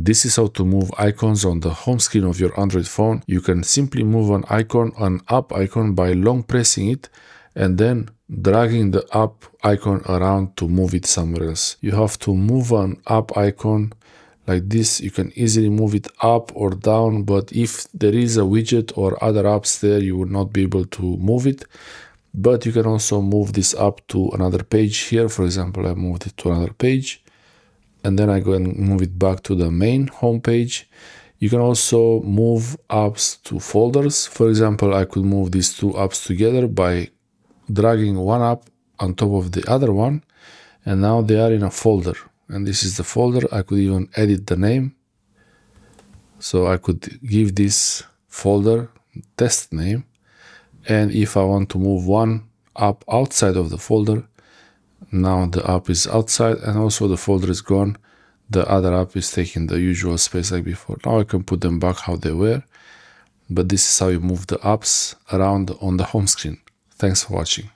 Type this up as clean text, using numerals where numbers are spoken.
This is how to move icons on the home screen of your Android phone. You can simply move an app icon by long pressing it and then dragging the app icon around to move it somewhere else. You have to move an app icon like this. You can easily move it up or down, but if there is a widget or other apps there, you will not be able to move it. But you can also move this up to another page here. For example, I moved it to another page, and then I go and move it back to the main home page. You can also move apps to folders. For example, I could move these two apps together by dragging one app on top of the other one, and now they are in a folder. And this is the folder. I could even edit the name. So I could give this folder test name. And if I want to move one app outside of the folder, now the app is outside and also the folder is gone. The other app is taking the usual space like before. Now I can put them back how they were. But this is how you move the apps around on the home screen. Thanks for watching.